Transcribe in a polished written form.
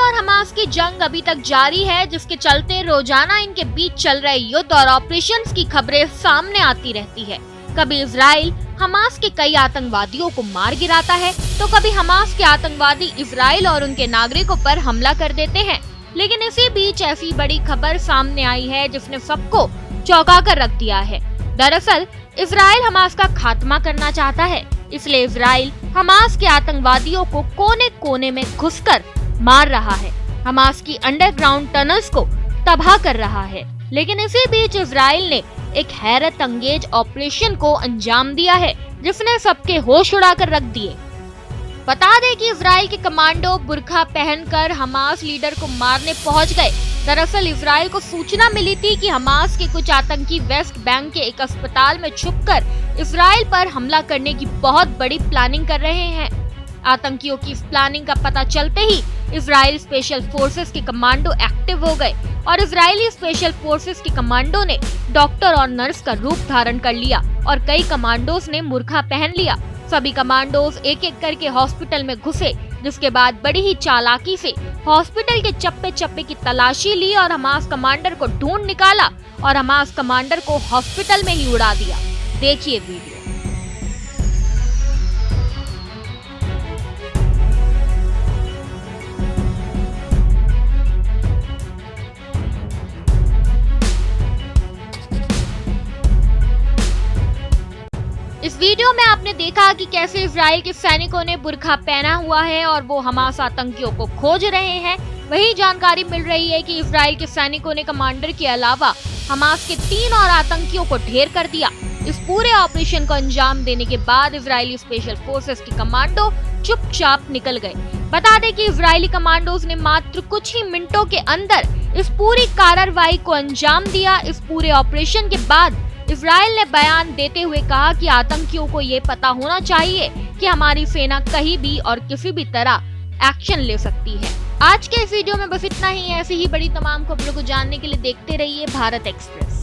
और हमास की जंग अभी तक जारी है, जिसके चलते रोजाना इनके बीच चल रहे युद्ध और ऑपरेशंस की खबरें सामने आती रहती है। कभी इजराइल हमास के कई आतंकवादियों को मार गिराता है, तो कभी हमास के आतंकवादी इजराइल और उनके नागरिकों पर हमला कर देते हैं। लेकिन इसी बीच ऐसी बड़ी खबर सामने आई है जिसने सबको चौंका कर रख दिया है। दरअसल इजराइल हमास का खात्मा करना चाहता है, इसलिए इजराइल हमास के आतंकवादियों को कोने कोने में घुसकर मार रहा है, हमास की अंडरग्राउंड टनल्स को तबाह कर रहा है। लेकिन इसी बीच इजराइल ने एक हैरत अंगेज ऑपरेशन को अंजाम दिया है, जिसने सबके होश उड़ाकर रख दिए। बता दें कि इजराइल के कमांडो बुरखा पहनकर हमास लीडर को मारने पहुंच गए। दरअसल इजराइल को सूचना मिली थी कि हमास के कुछ आतंकी वेस्ट बैंक के एक अस्पताल में छुपकर इजराइल पर हमला करने की बहुत बड़ी प्लानिंग कर रहे हैं। आतंकियों की इस प्लानिंग का पता चलते ही इजराइल स्पेशल फोर्सेस के कमांडो एक्टिव हो गए और इजरायली स्पेशल फोर्सेस के कमांडो ने डॉक्टर और नर्स का रूप धारण कर लिया और कई कमांडोज ने बुर्का पहन लिया। सभी कमांडोज एक एक करके हॉस्पिटल में घुसे, जिसके बाद बड़ी ही चालाकी से हॉस्पिटल के चप्पे चप्पे की तलाशी ली और हमास कमांडर को ढूंढ निकाला और हमास कमांडर को हॉस्पिटल में ही उड़ा दिया। देखिए वीडियो। इस वीडियो में आपने देखा कि कैसे इजराइल के सैनिकों ने बुर्का पहना हुआ है और वो हमास आतंकियों को खोज रहे हैं। वही जानकारी मिल रही है कि इजराइल के सैनिकों ने कमांडर के अलावा हमास के 3 और आतंकियों को ढेर कर दिया। इस पूरे ऑपरेशन को अंजाम देने के बाद इजरायली स्पेशल फोर्सेस के कमांडो चुपचाप निकल गए। बता दें कि इजरायली कमांडोज ने मात्र कुछ ही मिनटों के अंदर इस पूरी कार्रवाई को अंजाम दिया। इस पूरे ऑपरेशन के बाद इजराइल ने बयान देते हुए कहा कि आतंकियों को ये पता होना चाहिए कि हमारी सेना कहीं भी और किसी भी तरह एक्शन ले सकती है। आज के इस वीडियो में बस इतना ही। ऐसी ही बड़ी तमाम खबरों को जानने के लिए देखते रहिए भारत एक्सप्रेस।